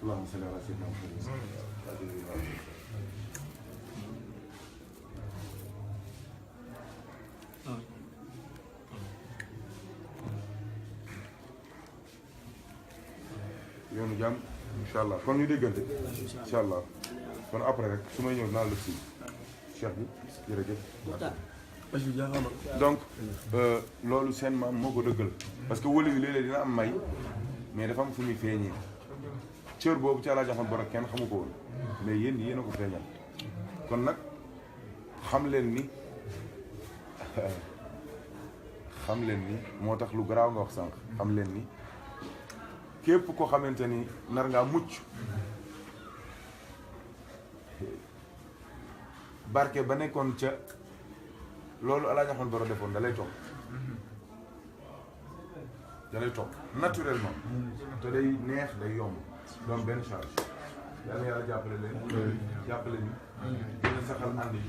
اللهم صل على سيدنا محمد. yoonu jàmm incha allah kon ñu déggante incha allah kon après rek su may ñëw naa la si cheikh bi jërëjëf. donc loolu seen maam moo ko dëggal parce que wóli bi léeg-léeg dina am may mais dafa am fu muy feeñee cër boobu ca laa joxoon borom kenn xamu ko woon mais yéen a ko feeñal kon nag xam leen ni moo tax lu garaaw nga wax sànq xam leen ni képp koo xamante ni nar ngaa mucc barke ba nekkoon ca loolu alaa ñaxoon boro defoon da lay topp naturellement te day neex day yomb doon benn charge yàlla yàlla jàppale leen jàppale ñu dina saxal ànd yi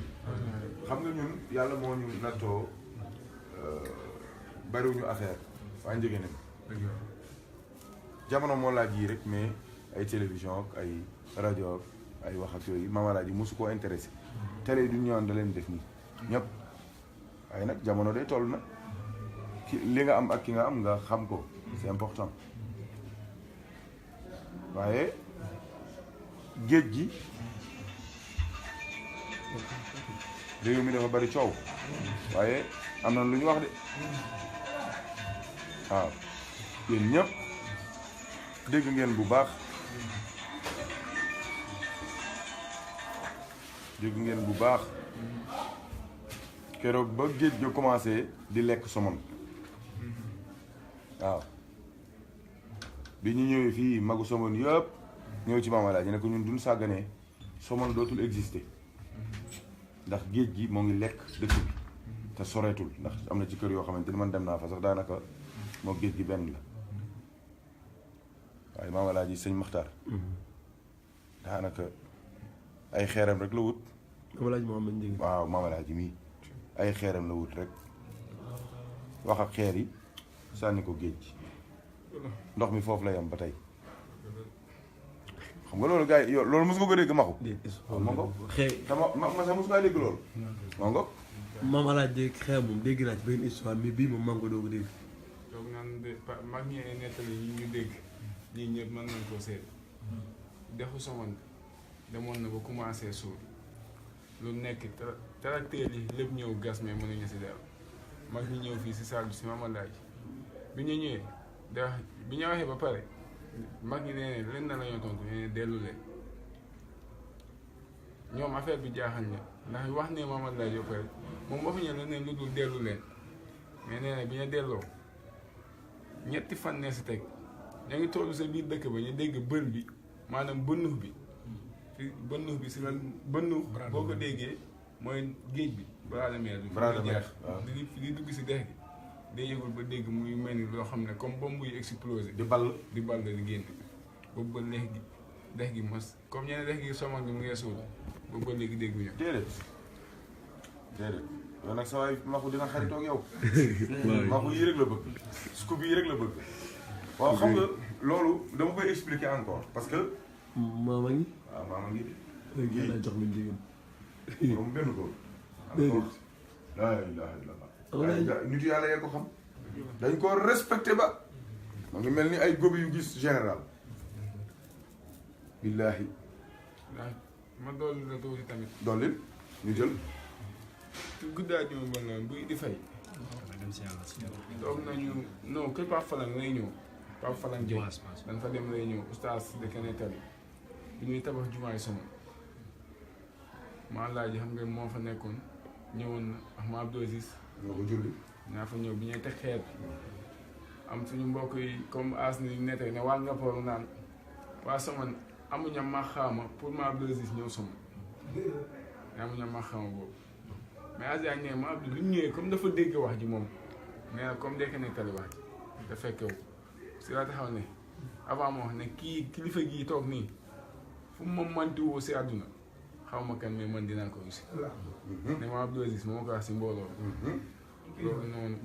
xam nga ñun yàlla moo ñu nattoo bariwuñu affaire waaye njëge nañ jamono moo laaj yi rek mais ay télévision ak ay rajo ak ay wax ak yooyu Mama Laaji mosu koo intéressé télé yi du ñëwaan da leen def nii ñëpp waaye nag jamono day toll na li nga am ak ki nga am nga xam ko c'est important waaye géej gi réew mi dafa bari coow waaye am na lu ñu wax de waaw yéen ñëpp dégg ngeen bu baax keroog ba géej ga commencé di lekk somon waaw bi ñu ñëwee fii magu somon yëpp ñëw ci Mama Laaji ne ko ñun duñ sàgganee somon dootul exister ndax géej gi moo ngi lekk dëkk bi te soreetul ndax am na ci kër yoo xamante ni man dem naa fa sax daanaka moo géej gi benn la waaye Mama Laaji sëñ Maxtaar daanaka ay xeeram rek la wut. Mama Laaji Mouhamed Ndieguene. waaw Mama Laaji mii ay xeeram la wut rek wax ak xeer yi sànni ko géej gi ndox mi foofu la yam ba tey xam nga loolu gars yi yow loolu mos nga ko dégg maxu. ma ko xeer te ma sax mos ngaa dégg loolu. ma nga. Mama Laaji xeer moom dégg naa ci benn histoire mais bii moom maa ngi ko doog a dégg. donc naan de mag ñi ay nettali yi ñu dégg ñii ñëpp mën nañ koo seet dexu somon demoon na ba commencé suul lu nekk tracteur yi lépp ñëw gas mais mënuñu si dara mag ñi ñëw fii si salle bi si Mama Laaji bi ñu ñëwee da wax bi ñu waxee ba pare mag ñi nee leen na la ñoo tontu nee dellu leen ñoom affaire bi jaaxal na ndax wax ne Mama Laaji ba pare moom waxuñu la ne lu dul dellu leen mais nee na bi ñu delloo ñetti fan ne si teg ña ngi tollu sa biir dëkk ba ñu dégg bën bi maanaam bënnux bi si lan bënnux boo ko déggee mooy géej bi bras de mer bi di dugg si dex gi day yëgul ba dégg muy mel ni loo xam ne comme bombe yu explosé di ball di génn boobu ba dex gi mos comme ñeneen dex gi somon bi mu ngee suul boobu ba léegi dégg ñu déedéet yow nag sa waay maxu dina xaritoog yow maxu yii rek la bëgg scoop yi rek la bëgg waaw xam nga loolu dama koy expliquer encore parce que maama ngi. waaw maama ngi léegi yàlla jox lu njëgën. moom benn góor. déedéet. laa ilaaha illallaah. nit yàlla yee ko xam. dañ ko respecté ba. ma ngi mel ni ay góob yu gis général. billaahi. ma dolli la tuuti tamit. dolli ñu jël. guddaay bi ma bon noonu buy di fay. toog nañu non kër Pape Falang lay ñëw. Pape Falang Dieng dañ fa dem lay ñëw oustaz de Kenetal bi ñuy tabax jumaay Somone Mama Laaji xam nga moo fa nekkoon ñëwoon na ak ma Abdou Aziz ñoo ko julli. ñaa fa ñëw bi ñuy teg xeer bi am suñu mbokk yi comme as ni nette ne waa Ngapoor naan waa Somone amuñu ma xaama pour ma Abdou Aziz ñëw Somone amuñu ma xaama boobu mais Aziz ne ma Abdou bi mu ñëwee comme dafa dégg wax ji moom nee na comme dee nettali wax ji da fekkewu si la taxaw ne avant moo wax ne kii kilifa gii toog nii fu mu ma manti woo si àdduna xaw ma kan mais man dinaa ko gis ne ma Abdou Aziz moo ko wax si mbooloo loolu noonu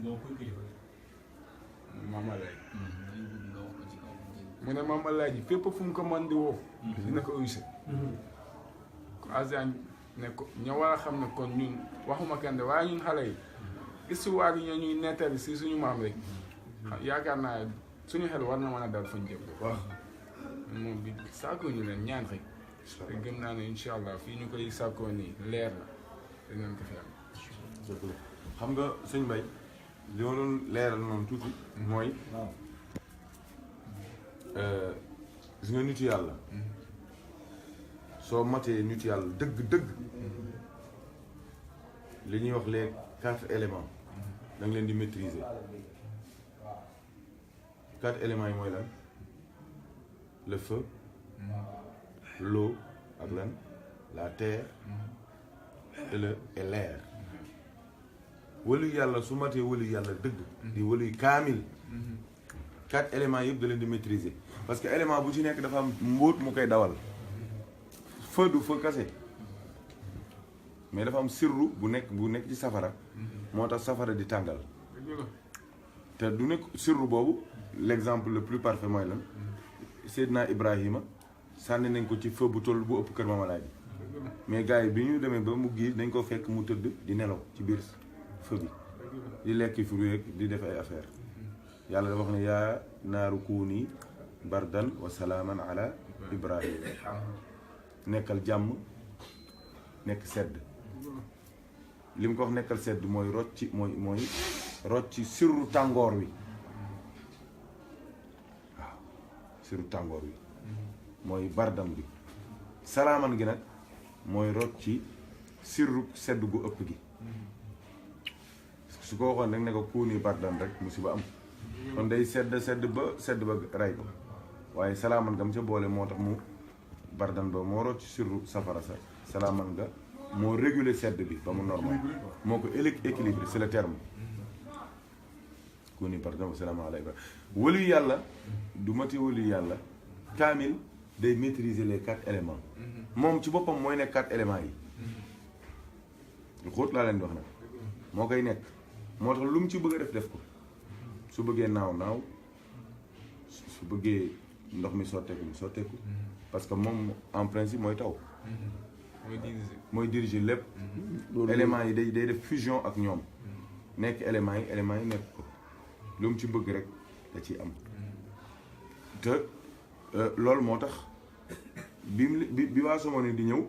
Mama Laaji mu ne Mame Alaaji fépp fu mu ko mën di woo dina ko uyse ko Azan ne ko ña war a xam ne kon ñun waxuma kenn de waaye ñun xale yi histoire yi ñuy nettali si suñu maam rek yaakaar naa suñu xel war na mën a dal fañ jëm waaw moom bi sàkkoo ñu leen ñaan rek te gëm naa ne incha allah fii ñu koy sàkkoo nii leer la dinañ ko fi am xam nga sëñ Mbaye li ma doon leeral noonu tuuti mooy gis nga nitu yàlla soo matee nitu yàlla dëgg li ñuy wax les 4 éléments da nga leen di maîtriser 4 éléments yi mooy lan le feu l'eau ak lan la terre et l'air wëlu yàlla su matee wëlu yàlla dëgg di wëlu kaamil 4 éléments yëpp da leen di maîtriser parce que élément bu ci nekk dafa am mbóot mu koy dawal feu du feu kase mais dafa am sirru bu nekk ci safara moo tax safara di tàngal te du nekk sirru boobu l'exemple le plus parfait mooy lan Seydina Ibrahima sànni nañ ko ci feu bu toll bu ëpp kër Mame Alaaji mais gars yi bi ñu demee ba mu gis dañ ko fekk mu tëdd di nelaw ci biir feu bi di lekk fruit rek di def ay affaire yàlla dafa wax ne yaa naaru kuuni bardan wa salaaman ala Ibrahima nekkal jàmm nekk sedd li mu ko wax nekkal sedd mooy rocci mooy rocci sirru tàngoor wi waaw sirru tàngoor wi mooy bardam bi salaaman gi nag mooy rocci sirru sedd gu ëpp gi su ko waxoon rek ne ko kuuni bardan rek musiba am kon day sedd ba rey ko waaye salaaman gam ca boole moo tax mu bardan ba moo rocci sirru safara sa salaaman nga moo réguler sedd bi ba mu normal moo ko équilibré c'est le terme kuuni bardan wa salaaman ala Ibrahima wëlu yàlla du mati wëlu yàlla kaamil day maîtriser les 4 éléments moom ci boppam mooy nekk 4 éléments yi lu xóot laa leen di wax nag moo koy nekk moo tax lu mu ci bëgg a def ko su bëggee naaw su bëggee ndox mi sotteeku parce que moom en principe mooy taw mooy diriger lépp éléments yi day def fusion ak ñoom nekk éléments yi nekk ko lu mu ci bëgg rek da ciy am te loolu moo tax bi waa Somone di ñëw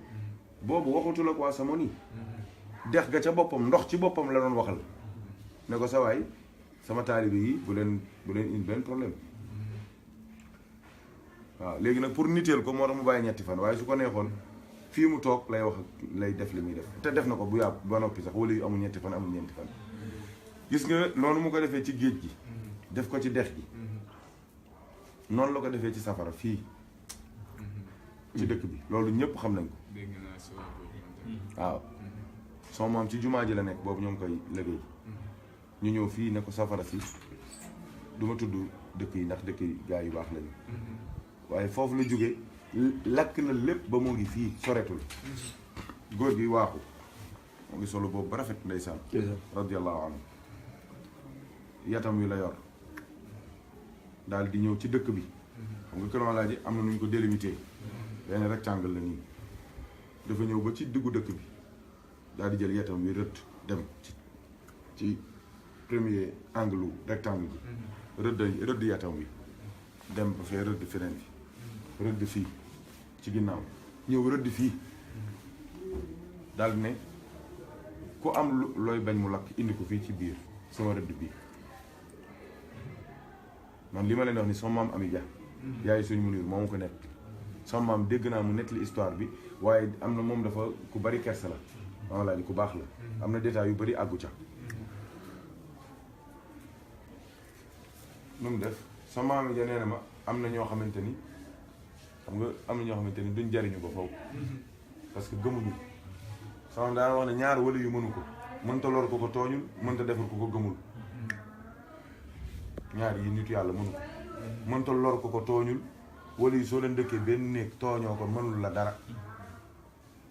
boobu waxatul ak waa Somone dex ga ca boppam ndox ci boppam la doon waxal ne ko sa waay sama taalibe yi bu leen indi benn problème waaw léegi nag pour niteel ko moo tax mu bàyyi ñetti fan waaye su ko neexoon fii mu toog lay wax lay def li muy def te def na ko bu yàgg ba noppi sax wala yu amul ñetti fan amul ñeenti fan gis nga noonu mu ko defee ci géej gi def ko ci dex gi noonu la ko defee ci safara fii ci dëkk bi loolu ñëpp xam nañ ko waaw son maam ci jumaa ji la nekk boobu ñoo ngi koy liggéey ñu ñëw fii ne ko safara si du ma tudd dëkk yi ndax dëkk yi gaa yu baax lañu waaye foofu la jóge lakk na lépp ba moo ngi fii soretul góor gi waaxu moo ngi solo boobu ba rafet ndeysaan radiyallahu anhu yatam wi la yor daal di ñëw ci dëkk bi xam nga Kër Mame Alaaji am na nu ñu ko délimité benn rectangle la nii dafa ñëw ba ci diggu dëkk bi daal di jël yatam wi rëdd dem ci premier angle rectangle bi rëdd yatam wi dem ba fee rëdd feneen fi rëdd fii ci ginnaaw ñëw rëdd fii daal di ne ku am looy bañ mu lakk indi ko fii ci biir sama rëdd bii man li ma leen wax ni sama maam Ami Dia yaay suñu Muniir moomu ko nekk sama maam dégg naa mu nettali histoire bi waaye am na moom dafa ku bari kersa la walla ku baax la am na détails yu bari àggu ca nu mu def sama maam ja nee na ma am na ñoo xamante ni xam nga am na ñoo xamante ni duñ jariñu ba faw parce que gëmuñu sama daan wax ne ñaar wala yu mënu ko mënta lor ko tooñul mënta defar ko gëmul ñaar yi nit yàlla mënu ko mënta lor ko tooñul wala yi soo leen dëkkee benn néeg tooñoo ko mënul la dara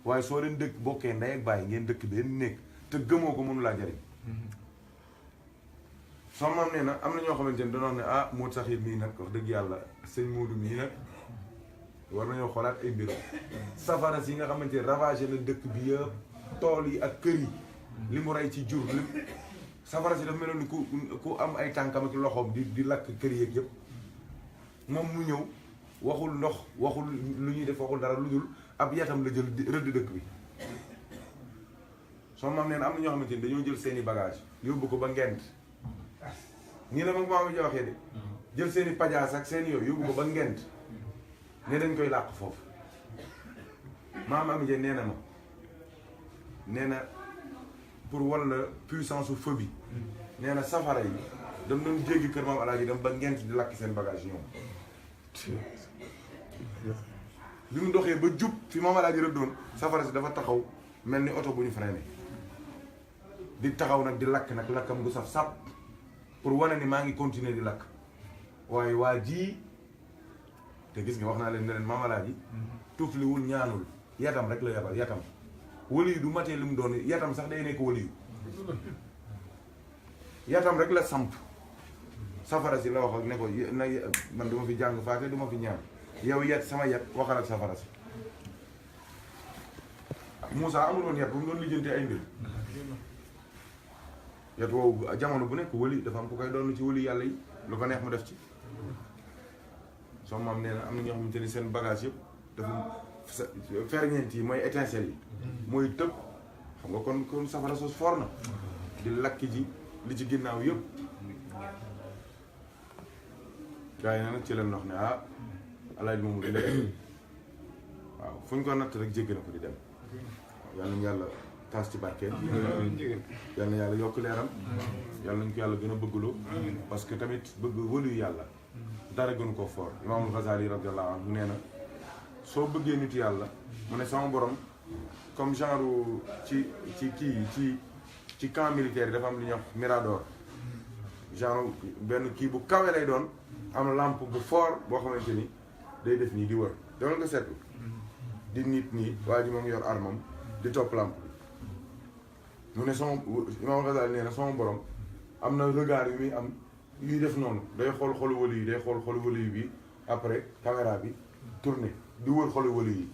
waaye soo leen dëkk bokkee ndey ak bàyyi ngeen dëkk benn néeg te gëmoo ko mënu laa jariñ sama maam nee na am na ñoo xamante ni dañoo ne ah Modou Sakhir mii nag wax dëgg yàlla sëñ Modou mii nag war nañoo xoolaat ay mbir safara si nga xamante ne ravagé na dëkk bi yëpp tool yi ak kër yi li mu rey ci jur lépp safara si dafa meloon ni ku am ay tànkam ak loxoom di lakk kër yeeg yëpp moom mu ñëw waxul ndox waxul lu ñuy def waxul dara lu dul ab yatam la jël rëdd dëkk bi soo maam nee na am na ñoo xamante ni dañoo jël seeni bagage yóbbu ko ba Ngent nii la mag maama ji waxee de jël seeni pajaas ak seeni yooyu yóbbu ko ba Ngent ne dañ koy làq foofu maam Ami Dia nee na ma nee na pour walla puissance su feu bi nee na safara yi dam doon jéggi kër maam Alaaji dem ba Ngent di lakk seen bagage ñoom bi mu doxee ba jub fi maam Alaaji rëddoon safara si dafa taxaw mel ni oto bu ñu freiné di taxaw nag di lakk nag lakkam gu saf sàpp pour wane ni maa ngi continuer di lakk waaye waa ji te gis nga wax naa leen ne leen maam Alaaji tufliwul ñaanul yatam rek la yabal yatam wali yu du matee li mu doon yatam sax day nekk wali yu yatam rek la samp safara si la wax ak ne ko na man duma fi jàng faate duma fi ñaan yow yet sama yet waxal ak safara si Moussa amul woon yet bu mu doon lijjante ay mbir yet woowu jamono bu nekk wali dafa am ku koy doon ci wali yàlla yi lu ko neex mu def ci soo maam nee na am na ñoo xamante ni seen bagage yëpp dafa ferñeent yi mooy étincelle yi mooy tëb xam nga kon safara sos for na di lakk ji li ci ginnaaw yëpp gars yi nag ci leen wax ne ah Alaaji moomu di lekk waaw fu ñu ko natt rek jégg na ko di dem yàlla nañu yàlla taas ci barkeel yàlla na yàlla yokk leeram yàlla nañu ko yàlla gën a bëggloo parce que tamit bëgg wëlu yàlla dara gënu ko foor Imaamul Ghazali radiyallahu anhu nee na soo bëggee nit yàlla mu ne sama borom comme genre ci camp militaire yi dafa am lu ñuy wax mirador genre benn kii bu kawe lay doon am lampe bu fort boo xamante ni day def nii di wër dama nga seetlu di nit nii waa ji moom yor armam di topp lampe bi mu ne sama Imaam Ghazali nee na sama borom am na regard yu muy am yuy def noonu day xool xolu wali yi day xool xolu wali yi bi après caméra bi tourné di wër xolu wali yi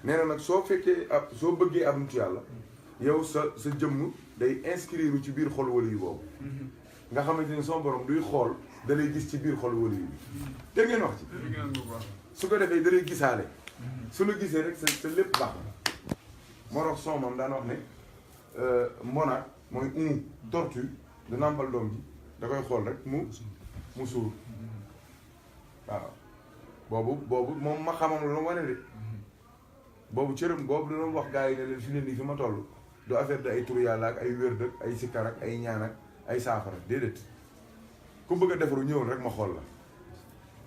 nee na nag soo fekkee ab soo bëggee ab nit yàlla yow sa jëmm day inscrire ci biir xolu wali yi boobu nga xamante ni sama borom duy xool da lay gis ci biir xolu wali yi bi dégg ngeen wax ci su ko defee da lay gisaale su la gisee rek sa lépp baax na moo tax son moom daan wax ne mbona mooy tortue da nàmpal doom ji da koy xool rek mu suur waaw boobu moom ma xamam la wane de boobu cërëm boobu danoon wax gars yi ne leen fi ne nii fi ma toll du affaire de ay tur yàlla ak ay wér dëkk ay sikkar ak ay ñaan ak ay saafara déedéet ku bëgg a defaru ñëwul rek ma xool la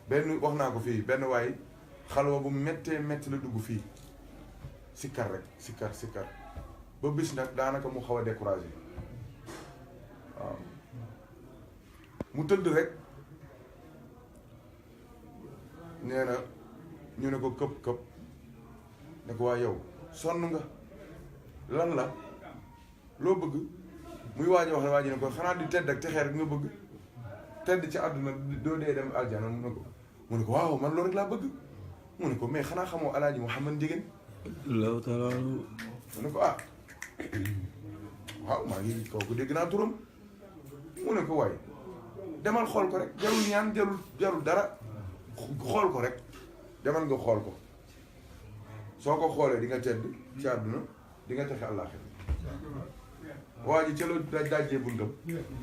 benn wax naa ko fii benn waay xalwa bu méttee métti la dugg fii sikkar rek sikkar ba bis nag daanaka mu xaw a découragé waaw mu tëdd rek nee na ñu ne ko këpp ne ko waa yow sonn nga lan la loo bëgg muy waaj wax ne waaj ne ko xanaa di tedd ak texee rek nga bëgg tedd ci àdduna doo dee dem aljana mu ne ko waaw man loolu rek laa bëgg mu ne ko mais xanaa xamoo Alaaji Mouhamad Ndiéguène allahu taala mu ne ko ah waaw maa ngi kooku dégg naa turam mu ne ko waaye demal xool ko rek jarul ñaan jarul dara xool ko rek demal nga xool ko soo ko xoolee di nga tedd ci àdduna di nga texe àllaaxira waa ji ca la dajjee buntam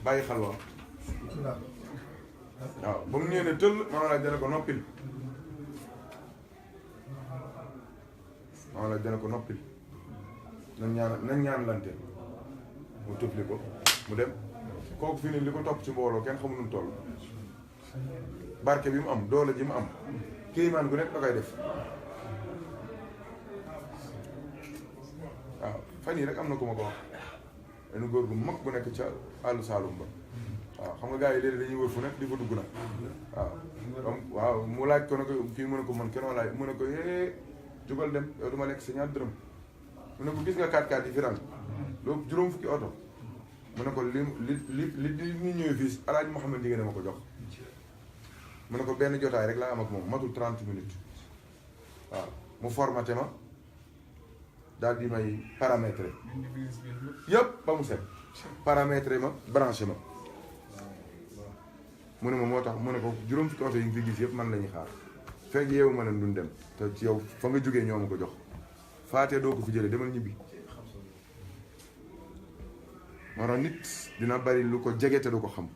bàyyi xalwa waaw ba mu ñëwee ne tëll maama la dana ko noppil maama la dana ko noppil nañ ñaan lante mu tëfli ko mu dem kooku fii ne li ko topp ci mbooloo kenn xamu nu mu toll barke bi mu am doole ji mu am kéemaan gu nekk da koy def waaw fan yii rek am na ku ma ko wax benn góor gu mag bu nekk ca àllu Saalum ba waaw xam nga gars yi léegi dañuy wër fu nekk di fa dugg nag waaw mu laaj ko ne ko kii mu ne ko man kenn laaj mu ne ko jugal dem yow duma lekk sa ñaar dërëm mu ne ko gis nga 4x4 yi fi rang loolu juróom fukki oto mu ne ko li ñu ñëwee fii Alaaji Mouhamed Ndieguène ma ko jox mu ne ko benn jotaay rek laa am ak moom matul 30 minutes waaw mu formaté ma daal di may paramétrer yëpp ba mu set paramétrer ma branché ma mu ne ma moo tax mu ne ko juróom fukki oto yi nga fi gis yëpp man la ñuy xaar fekk yeewu ma leen duñ dem te ci yow fa nga jógee ñoo ma ko jox faatee doo ko fi jëlee demal ñibbi moo tax nit dina bari lu ko jege te du ko xam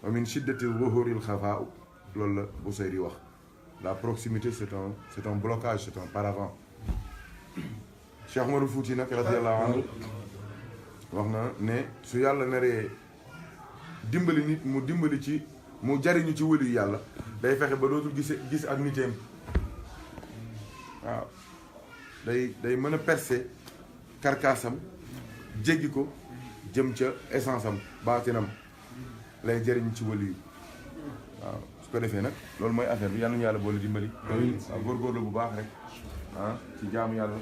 wa min shiddati zuhuril xafaa loolu la Busayri wax la proximité c'est un blocage, c'est un paravent. Cheikh Oumar Fouti nag radiyallahu anhu wax na ne su yàlla naree dimbali nit mu dimbali ci mu jariñu ci wëli yàlla day fexe ba dootul gis ak niteem waaw day mën a percer karkaasam jéggi ko jëm ca essence am baatinam lay jariñ ci wëli yu waaw su ko defee nag loolu mooy affaire bi yal nañu yàlla boole dimbali waaw góorgóorlu bu baax rek ci jaamu yàlla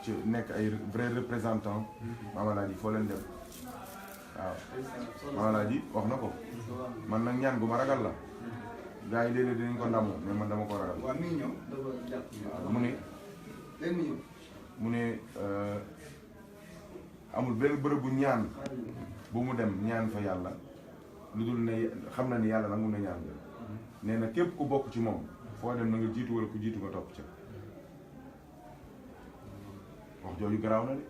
ci nekk ay vrai représentant Mame Alhaji foo leen dem waaw Mame Alhaji wax na ko man nag ñaan gu ma ragal la gars yi léeg-léeg dinañ ko ndamoo mais man dama ko ragal waaw mu ne amul benn bërëb bu ñaan bu mu dem ñaan fa yàlla lu dul ne xam na ni yàlla nangu na ñaan nee na képp ku bokk ci moom foo dem na nga jiitu wala ku jiitu nga topp ca wax jooju garaaw na de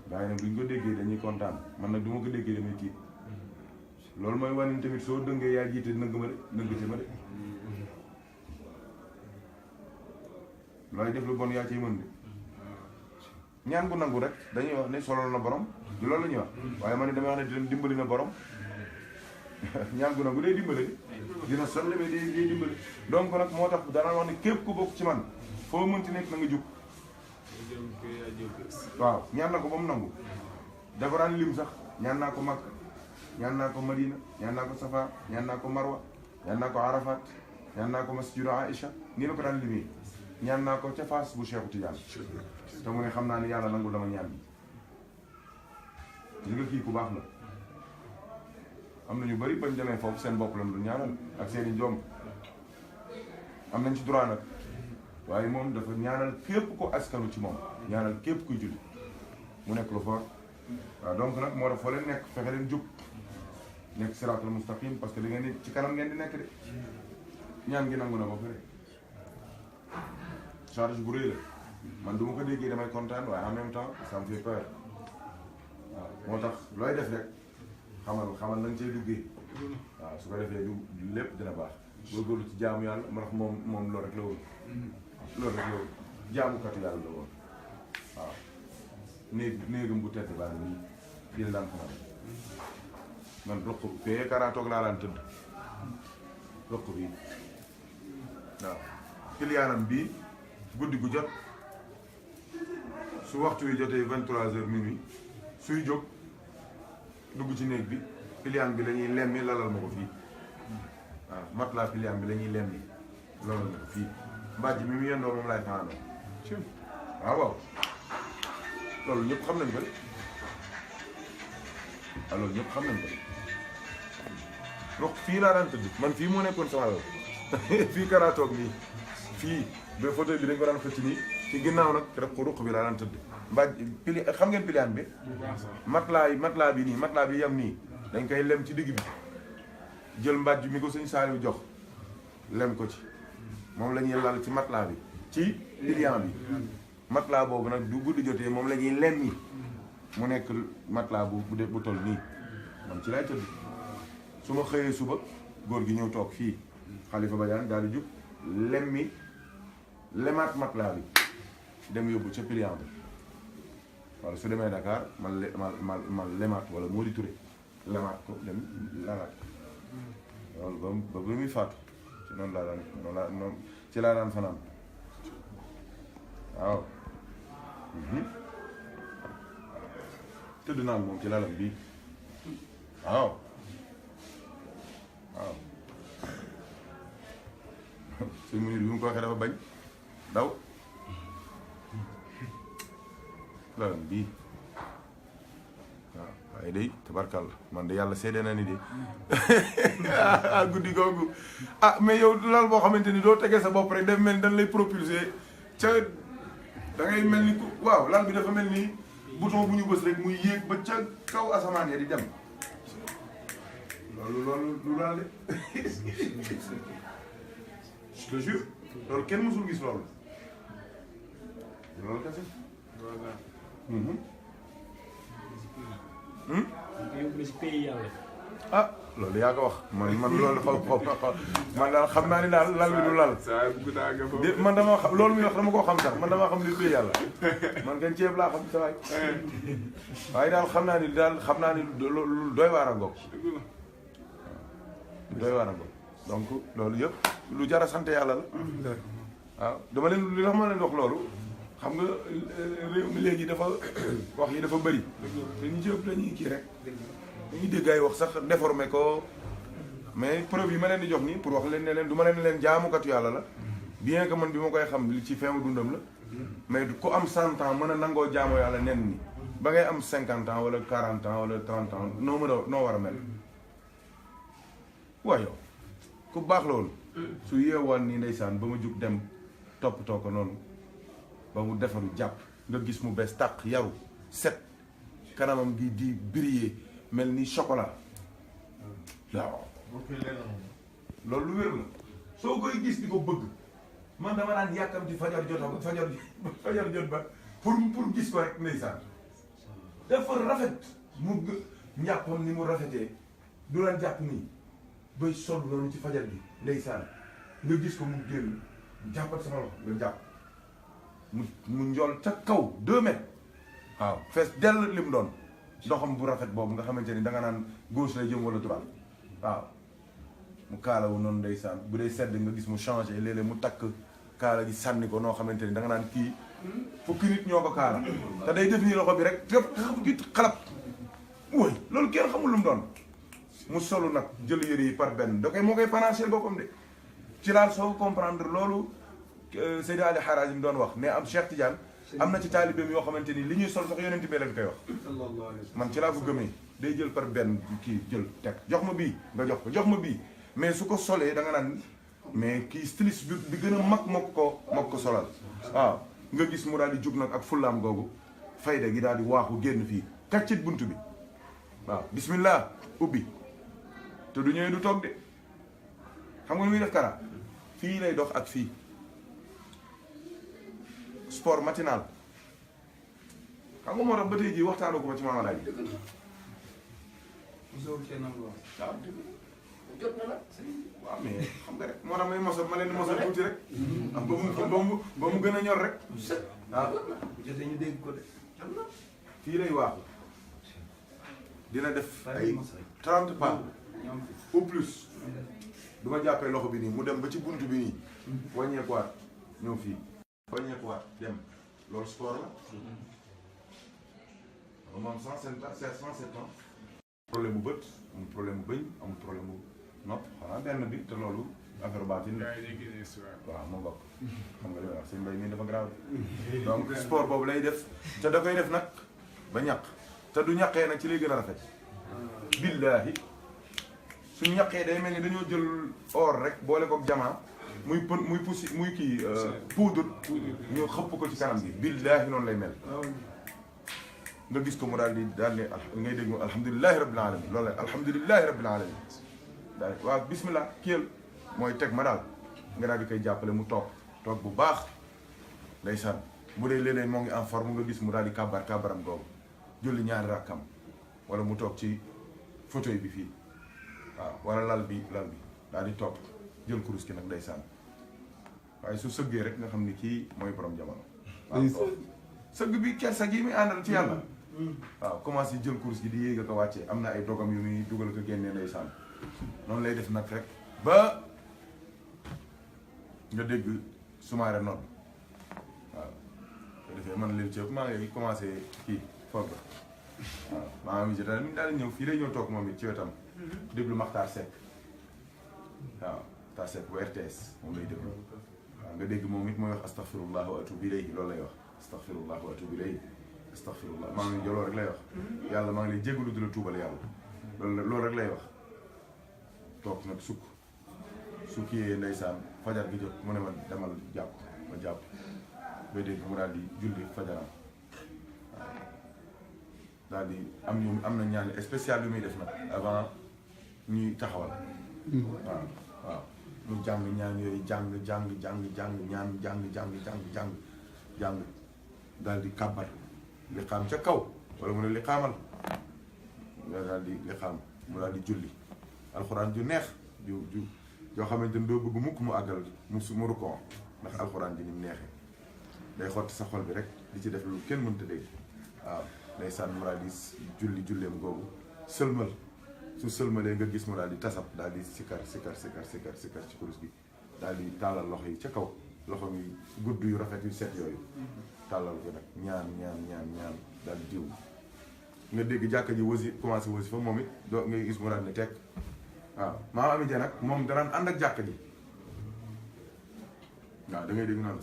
gars yi nag duñ ko déggee dañuy kontaan man nag du ma ko déggee damay tiit loolu mooy wane tamit soo dëngee yaa jiite nëng ma de nëngate ma de looy def lu bon yaa ciy mën de ñaan gu nangu rek dañuy wax ne solol na borom du loolu la ñuy wax waaye man ne damay wax ne dina dimbali na borom ñaan gu nangu day dimbali dina sonle mais day dimbali donc nag moo tax dana wax ne képp ku bokk ci man foo mënti nekk na nga jug waaw ñaan na ko ba mu nangu dafa daan lim sax ñaan naa ko Makka ñaan naa ko Madina ñaan naa ko Safa ñaan naa ko Marwa ñaan naa ko Arafat ñaan naa ko Masjidu Aïcha nii la ko daan limee ñaan naa ko ca Fass bu Cheikh Tidiane te mu ne xam naa ne yàlla nangul dama ñaan bi li nga kii ku baax la am na ñu bari bañ demee foofu seen bopp lañ du ñaanal ak seen i doom am nañ ci droit nag waaye moom dafa ñaanal képp ko askanu ci moom ñaanal képp kuy julli mu nekk lu fort waaw donc nag moo tax foo leen nekk fexe leen jub nekk siraatul mustaqim parce que da ngeen di ci kanam ngeen di nekk de ñaan gi nangu na ba pare charge bu rëy la man du ma ko déggee damay kontaan waaye en même temps ça me fait peur waaw moo tax looy def rek xamal nañ cee duggee waaw su ko defee du lépp dina baax góorgóorlu ci jaamu yàlla ma tax moom loolu rek la woon loolu rek la woon jaamukatu yàlla la woon waaw néegam bu tedd baa nii fii la daan fanaan man roq fee karaatoog laa daan tëdd roq bii waaw kiliyaanam bii guddi gu jot su waxtu wi jotee 23h minuit suy jóg dugg ci néeg bi piliyaan bi la ñuy lemmi lalal ma ko fii waaw matelas piliyaan bi la ñuy lemmi lalal ma ko fii mbàjj mi mu yendoo moom laay fanaanoo waaw loolu ñëpp xam nañ ko de loolu ñëpp xam nañ ko de roq fii laa daan tëdd man fii moo nekkoon sama lal fii karaatoog nii fii ba fauteuil bi dañ ko daan xëcc nii ci ginnaaw nag ruq bi laa daan tëdd mbàjj pili xam ngeen piliyaan bi matelas bi nii matelas bi yam nii dañ koy lem ci digg bi jël mbàjj mi ko sëñ Saliou jox lem ko ci moom la ñuy lal ci matelas bi ci piliyaan bi matelas boobu nag du guddi jotee moom la ñuy lem yi mu nekk matelas bu toll nii man ci lay tëdd su ma xëyee suba góor gi ñëw toog fii Xalifa Badiane daal di jug lemaat matelas bi dem yóbbu ca piliyaan bi wala su demee Dakar ma lemaat wala moo di Touré lemaat ko dem lalaat loolu ba muy faatu ci noonu ci laa daan fanaan waaw tëdd naa moom ci lalam bii waaw suñ mu nit bi mu ko waxee dafa bañ daw lalam bii waaye day tabarkalla man de yàlla seede na ni de guddi googu mais yow lal boo xamante ni doo tegee sa bopp rek daf mel ni dañ lay propulser ca da ngay mel ni waaw lal bi dafa mel ni bouton bu ñu bës rek muy yéeg ba ca kaw asamaan ya di dem loolu lu lal de je te jure loolu kenn mësul gis loolu kese yóbbu si pays yàlla. loolu yaa ko wax man loolu man daal xam naa ni daal lal bi du lal. man dama xam loolu muy wax dama koo xam sax man damaa xam li pays yàlla man kan ceeb laa xam sa waay waaye daal xam naa ni lu doy waar a ngoog doy waar a ngoog donc loolu yëpp lu jar a sant yàlla la waaw dama leen li tax ma leen wax loolu xam nga réew mi léegi dafa wax yi dafa bëri te ñu ci ëpp dañuy kii rek dañuy dégg ay wax sax déformé ko mais preuve yi ma leen di jox nii pour wax leen ne leen du ma leen jaamukatu yàlla la bien que man bi ma koy xam li ci feemu dundam la mais ku am 100 ans mën a nangoo jaamoo yàlla nen ni ba ngay am 50 ans wala 40 ans wala 30 ans noo war a mel waaw yow ku baax la woon su yeewaan nii ndeysaan ba ma jug dem toppatoo ko noonu ba mu defaru jàpp nga gis mu bees tàq yaru set kanamam gi di briller mel ni chocolat waaw loolu lu wér la soo koy gis di ko bëgg man dama daan yàkkamti fajar jot ba pour gis ko rek ndeysaan dafa rafet mu njàppam ni mu rafetee du daan jàpp nii bay sol loolu ci fajar bi ndeysaan nga gis ko mu génn jàppat sama loxo nga jàpp mu njool ca kaw 2 mètres waaw fees dell li mu doon doxam bu rafet boobu nga xamante ni da nga naan gauche lay jëm wala droite waaw mu kaalawu noonu ndeysaan bu dee sedd nga gis mu changé léeg-léeg mu takk kaala gi sànni ko noo xamante ni da nga naan kii fukki nit ñoo ko kaala te day def nii loxo bi rek fépp xalab woy loolu kenn xamul lu mu doon mu solu nag jël yëre yi par benn da koy moo koy panachel boppam de ci laal soo comprendre loolu Seydi Ali Harazim doon wax mais am Cheikh Tidiane am na ci taalibeem yoo xamante ni li ñuy sol sax yonent bi leen koy wax man ci laa ko gëmee day jël par benn kii jël teg jox ma bii nga jox ma bii mais su ko solee da nga naan mais kii styliste bi gën a mag moo ko solal waaw nga gis mu daal di jug nag ak fullaam googu fayda gi daal di waaxu génn fii kaccit bunt bi waaw bismillah ubbi te du ñëwee du toog de xam nga nu muy def kara fii lay dox ak fii sport matinal xam nga moo tax ba tey jii waxtaanu ko ba ci Maama Laay jot na la waaw mais xam nga rek moo tax may mosal ma leen di mosal tuuti rek ba mu gën a ñor rek waaw jotee ñu dégg ko de fii lay waaxu dina def ay 30 pas au plus du ma jàppee loxo bi nii mu dem ba ci bunt bi nii wàññeekuwaat ñëw fii wàññeekuwaat dem loolu sport la moom 107 ans problème bu bët amul problème bu bëñ amul problème bu nopp xanaa benn bi te loolu affaire baatin la waaw moo bokk xam nga li may wax seen mbay mii dafa grave donc sport boobu lay def te da koy def nag ba ñaq te du ñaqee nag ci lay gën a rafet billaahi suñu ñaqee day mel ni dañoo jël or rek boole kook jamaa muy poussi muy kii poudre ñu xëpp ko ci kanam gi billaahi noonu lay mel nga gis ko mu daal di ngay dégg mu alhamdulilahi rabbil alamin loolu la alhamdulilahi rabbil alamin daal waaw bismillah kiyal mooy teg ma daal nga daal di koy jàppale mu toog bu baax ndeysaan bu dee léeg-léeg moo ngi en forme nga gis mu daal di kàbbaram googu julli ñaari rakkam wala mu toog ci fauteuil bi fii waaw wala lal bi daal di toog jël kurus ki nag ndeysaan waaye su sëggee rek nga xam ni kii mooy borom jamono waaw sëgg bi kersa gi muy àndal ci yàlla waaw commencé jël course gi di yéeg a ko wàccee am na ay dogam yu muy dugal ko génnee ndeysaan noonu lay def nag rek ba nga dégg sumaare nodd waaw ko defee man leen ci ëpp maa ngi commencé kii foog waaw maa ngi jota mi daal di ñëw fii lay ñëw toog moom it ci wetam déglu Makhtar Seck waaw Makhtar Seck bu RTS moom lay déglu waaw nga dégg moom it mooy wax astaghfirullah wa atubu ilayhi loolu lay wax astaghfirullah wa atubu ilayhi astaghfirullah maa ngi loolu rek lay wax yàlla maa ngi lay jégalu di la tuubal yàlla loolu rek lay wax toog nag su kiyee ndeysaan fajar gi jot mu ne ma demal jàpp ma jàpp ba dégg mu daal di julli fajaram waaw daal di am na ñaan spécial yu muy def nag avant ñuy taxawal waaw ñu jàng ñaan yooyu jàng ñaan daal di kàbbar li xaam ca kaw wala mu ne li xaamal daal di li xaam mu daal di julli alxuraan ju neex yoo xamante ni doo bëgg mukk mu àggal mu rukkoo ndax alxuraan ji ni mu neexee day xotti sa xol bi rek di ci def lu kenn mënta dégg waaw ndeysaan mu daal di julleem googu sëlmal su sëlmalee nga gis mu daal di tasab daal di sikar ci kurus gi daal di tàllal loxo yi ca kaw loxo yi gudd yu rafet yu set yooyu tàllal ko nag ñaan daal di diw nga dégg jàkka ji wasi commencé wasi fa moom it doo ngay gis mu daal ne tekk waaw maam Ami Dia nag moom danaan ànd ak jàkka ji waaw da ngay dégg naan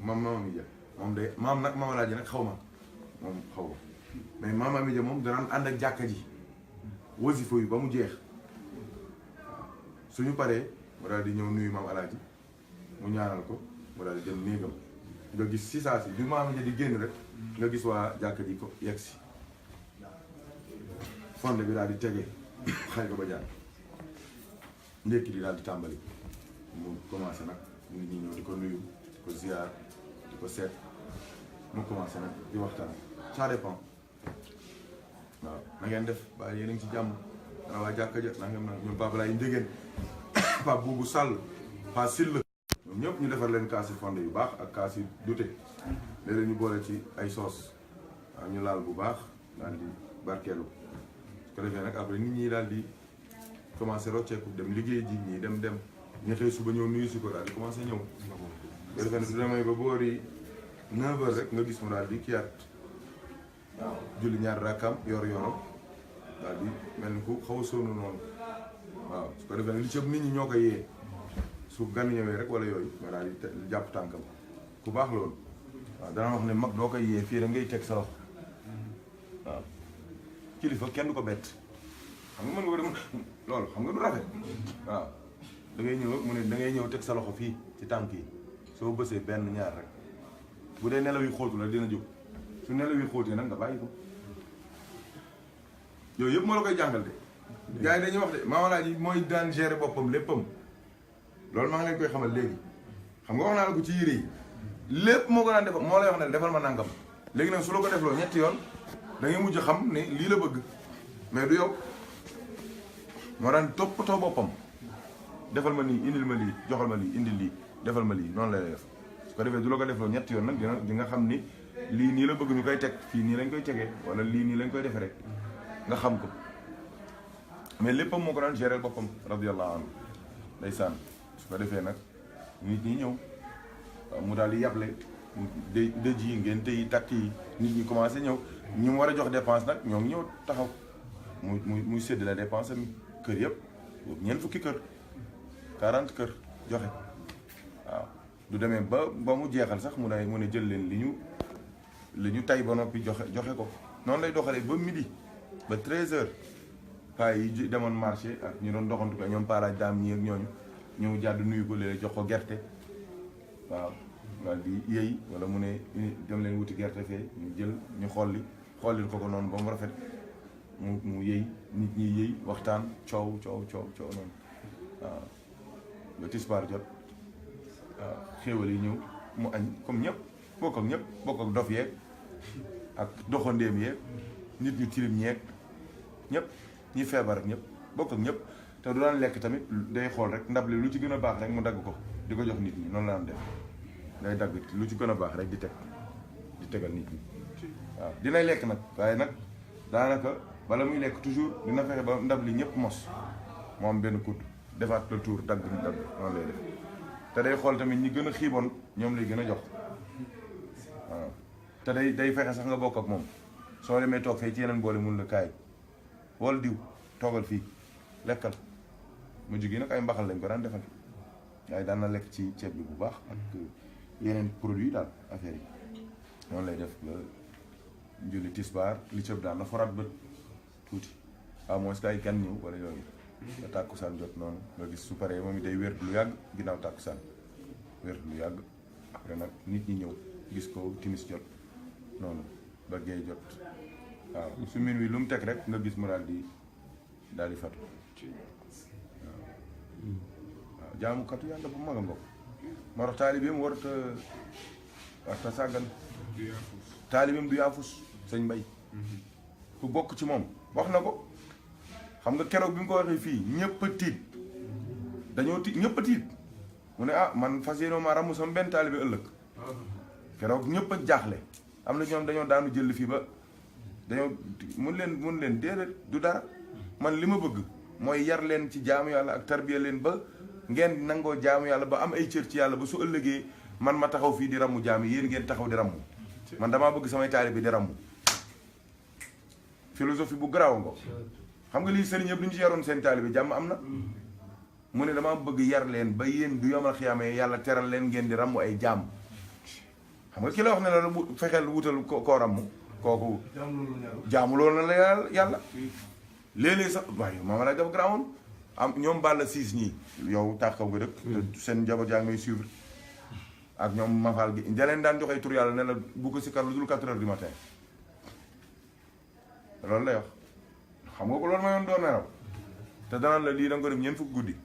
maam Ami Dia moom day maam nag maam Alaaji nag xaw ma moom xaw ma mais maam Ami Dia moom danaan ànd ak jàkka ji wasifa yu ba mu jeex suñu paree mu daal di ñëw nuyu maam Alaaji mu ñaanal ko mu daal di dem néegam nga gis si saa si bi maam Ami Dia di génn rek nga gis waa jàkka ji ko yegg si fonde bi daal di tege xay ko ba jàng ndékki di daal di tàmbali mu commencé nag nit ñi ñëw di ko nuyu di ko ziar di ko seet mu commencé nag di waxtaan ça dépend waaw na ngeen def ba yéen a ngi ci jàmm dana waa jàkka ja nangam na ñoom Pape Laye Njëgeen Pape Boubou Sall Pa Sill ñoom ñëpp ñu defar leen kaasi fonde yu baax ak kaasi dute léeg-léeg ñu boole ci ay soos waaw ñu laal bu baax daal di barkeelu su ko defee nag après nit ñi daal di commencé rocceeku dem liggéey ji ñii dem ñu xëy suba ñëw nuyu si ko daal di commencé ñëw bu defee nag du demee ba boori 9h rek nga gis mu daal di kiyaat waaw julli ñaar rakkam yor-yoram daal di mel ni ku xaw a sonn noonu waaw su ko defee nag li ci ëpp nit ñi ñoo ko yee su gan ñëwee rek wala yooyu nga daal di jàpp tànkam ku baax loolu waaw dana wax ne mag doo koy yee fii rek ngay teg sa loxo waaw kilifa kenn du ko bett xam nga mën nga ko dem loolu xam nga du rafet waaw da ngay ñëw mu ne da ngay ñëw teg sa loxo fii ci tànk yi soo bësee benn ñaar rek bu dee nelaw yi xóotu la dina jóg su nelaw yi xóotee nag nga bàyyi ko yooyu yëpp moo la koy jàngal de gars yi dañuy wax de Maam Alaaji mooy daan gérer boppam léppam loolu maa ngi leen koy xamal léegi xam nga wax naa la ko ci yére yi lépp moo ko daan defal moo lay wax ne defal ma nangam léegi nag su la ko defloo ñetti yoon da ngay mujj xam ne lii la bëgg mais du yow moo daan toppatoo boppam defal ma nii indil ma lii joxal ma lii indil lii defal ma lii noonu lay def su ko defee du la ko defloo ñetti yoon nag di nga xam ni lii nii la bëgg ñu koy teg fii nii lañ koy tegee wala lii nii lañ koy defee rek nga xam ko mais léppam moo ko daan gérer boppam radiyallahu anhu ndeysaan su ko defee nag nit ñi ñëw mu daal di yable dëj yi ngeen tey takk yi nit ñi commencé ñëw ñu war a jox dépense nag ñoo ngi ñëw taxaw muy sédd la dépense am kër yëpp ñeent fukki kër 40 kër joxe waaw du demee ba mu jeexal sax mu ne jël leen li ñu tay ba noppi joxe ko noonu lay doxalee ba midi ba 13h paa yi demoon marché ak ñu doon doxantu ko ñoom paaraaj daam ñi ak ñooñu ñëw jàdd nuyu ko léeg jox ko gerte waaw daal di yëy wala mu ne dem leen wuti gerte fee ñu jël ñu xollil ko noonu ba mu rafet mu yëy nit ñi yëy waxtaan coow noonu waaw ba tisbaar jot waaw xéewal yi ñëw mu añ comme ñëpp bokk ak dof yeeg ak doxandéem yeeg nit ñu tilim ñeeg ñëpp ñi feebar ak ñëpp bokk ak ñëpp te du daan lekk tamit day xool rek ndab li lu ci gën a baax rek mu dagg ko di ko jox nit ñi noonu la am def day dagg lu ci gën a baax rek di tegal nit ñi waaw dinay lekk nag waaye nag daanaka bala muy lekk toujours dina fexe ba ndab li ñëpp mos moo am benn kudd defaat le tour dagg noonu lay def te day xool tamit ñi gën a xiiboon ñoom lay gën a jox waaw te day fexe sax nga bokk ak moom soo demee toog fee ci yeneen boole mun la kaay wol diw toogal fii lekkal mu jógee nag ay mbaxal lañ ko daan defal waaye daan na lekk ci ceeb bi bu baax ak yeneen produit daal affaire yi noonu lay def ba julli tisbaar li cëb daan na foraat bët tuuti waaw mooy kay gan ñëw wala yooyu nga tàkkusaan jot noonu nga gis su paree moom it day wér lu yàgg ginnaaw tàkkusaan wér lu yàgg après nag nit ñi ñëw gis ko timis jot noonu ba géey jot waaw su min wi lu mu teg rek nga gis mu daal di fatu waaw jaamukatu yàlla bu mag a mbokk moo tax taalibeem warta sàggan taalibeem du yaafus sëñ Mbay ku bokk ci moom wax na ko xam nga keroog bi mu ko waxee fii ñëpp a tiit dañoo tiit ñëpp a tiit mu ne ah man fas yéene ma ramu sama benn taalibe ëllëg keroog ñëpp a jaaxle am na ñoom dañoo daanu jël fii ba dañoo mun leen déedéet du dara man li ma bëgg mooy yar leen ci jaamu yàlla ak tarbiya leen ba ngeen nangoo jaamu yàlla ba am ay cër ci yàlla ba su ëllëgee man ma taxaw fii di ramu jaam yi yéen ngeen taxaw di ramu man damaa bëgg samay taalibe di ramu philosophie bu garaaw nga xam nga lii sëriñ yëpp duñu ci yaroon seen taalibe jàmm am na mu ne damaa bëgg yar leen ba yéen du yomal xiyaamee yàlla teral leen ngeen di ramu ay jaam xam nga ki la wax ne la fexeel wutal koo ramu kooku jaamu loolu na la yàlla léeg-léeg sax waaye maama lay dafa garaawoon am ñoom Balla Siis ñii yow tàkkaw nga dëkk seen njaboot yaa ngi may suivre ak ñoom Mafal gi da leen daan joxee tur yàlla ne la bu ko si kar lu dul 4 heures du matin loolu lay wax xam nga ko loolu ma yoon doo nelaw te danaan la lii da nga ko def ñeent fukk guddi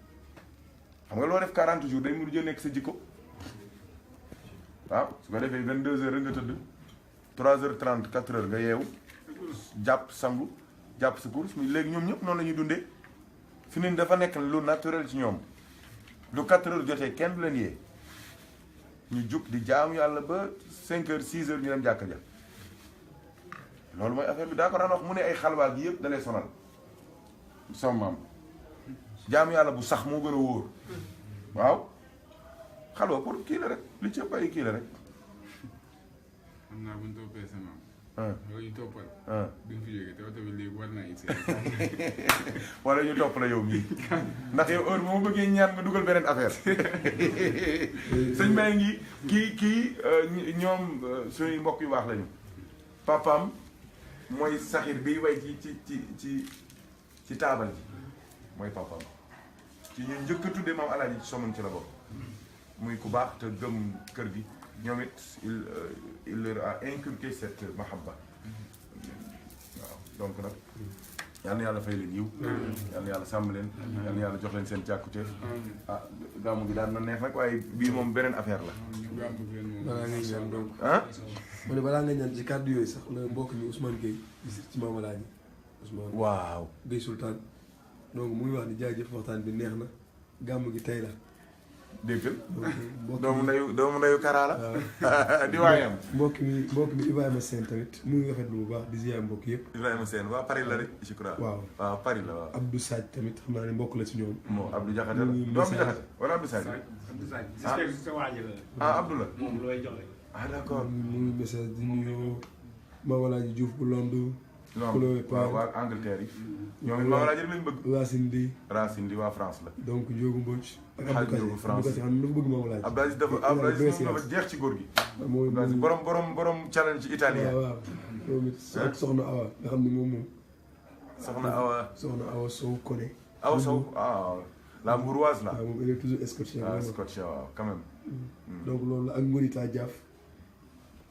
xam nga loo def 40 jours day mujj nekk sa jikko waaw su ko defee 22 heures nga tëdd 3h30 4h nga yeewu jàpp sangu jàpp sa course mi léegi ñoom ñëpp noonu la ñuy dundee fi ne dafa nekk lu naturel ci ñoom lu 4h jotee kenn du leen yee ñu jug di jaamu yàlla ba 5h 6h ñu dem jàkka ja loolu mooy affaire bi daa ko daan wax mu ne ay xalwaal gi yëpp da lay sonal sama maam jaamu yàlla bu sax moo gën a wóor waaw xalwa pour kii la rek li ci ëpp ay kii la rek. xam naa bu ñu toppee sa maam. loolu ñu toppal. duñ fi jógee te oto bi léegi war naa it wala ñu topp la yow mii ndax yow heure bu ma bëggee ñaan nga dugal beneen affaire sëñ Mbaye ngi kii ñoom suñuy mbokk yu baax lañu papaam mooy saxir biy way ci taabal ji mooy papaam ci ñu njëkk a tuddee maam Alaaji ci Somone ci la bokk muy ku baax te gëm kër gi ñoom it il leur a inculqué cette mahabba waaw donc nag yal na yàlla fay leen yiw yal na yàlla sàmm leen yal na yàlla jox leen seen càkkutéef ah gàmmu gi daan na neex nag waaye bii moom beneen affaire la balaa ngay ñaan donc ah mu ne balaa ngay ñaan ci kàddu yooyu sax la mbokk mi Ousmane Gueye ci Maam Alaaji Ousmane waaw Gueye Sultan donc muy wax ni jaajëf waxtaan bi neex na gàmmu gi tey la déggal doomu ndeyu Kara la di waayam mbokk mi Ibrahima Sène tamit mu ngi rafetlu bu baax di ziar mbokk yëpp Ibrahima Sène waa Paris la rek je crois waaw Paris la waaw Abdou Sadj tamit xam naa ne mbokk la ci ñoom moo Abdou Diakhaté la du Abdou Diakhaté wala Abdou Sadj Abdou la moom looy joxe. ah d'accord mu ngi message di nuyu Maam Alaaji Diouf bu Londres waa Angleterre yi ñoom it Maam Alaaji rek lañ bëgg Racine di waa France la donc Ndiogu Mbodj ak xaaj Ndiogu France xam ne dafa bëgg Maam Alaaji Abdou Aziz dafa jeex ci góor gi borom challenge italien waaw moom it soxna Awa nga xam ne moom soxna Awa Sow Koné Awa Sow ah la Mbouroise la waaw moom elle est toujours escortée waaw quand même donc loolu la ak Ngorita Diaf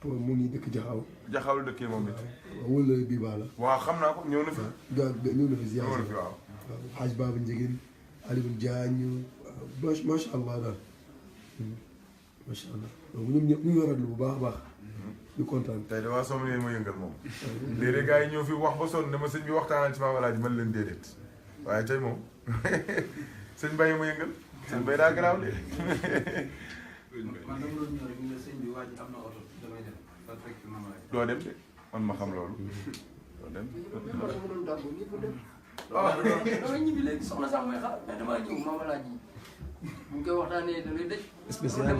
mu ngi dëkk Jaxaaw la dëkkee moom it wala bii baa la waaw xam naa ko ñëw na fi ñëw na fi ziar ñëw na fi waaw Xaaj Baba Njegéen Aliou Diagne macha allah daal macha allah donc ñoom ñëpp ñu ngi rafetlu bu baax a baax ñu kontaan tey de waa Somone ma yëngal moom léeg-léeg gars yi ñëw fi wax ba sonn ne ma sëñ bi waxtaanal ci Maam Alaaji man leen déedéet waaye tey moom sëñ Mbaye ma yëngal sëñ Mbaye daa garaaw de man dama doon ñëw rek ñu ne sëñ bi waa ji am na oto damay dem ba fekk Maam Alaaji doo dem de man ma xam loolu doo dem waaw damay ñibbi léegi soxna sax mooy xaar mais damaa ñëw Maam Alaaji bu ñu koy waxtaanee da ngay dëj spécial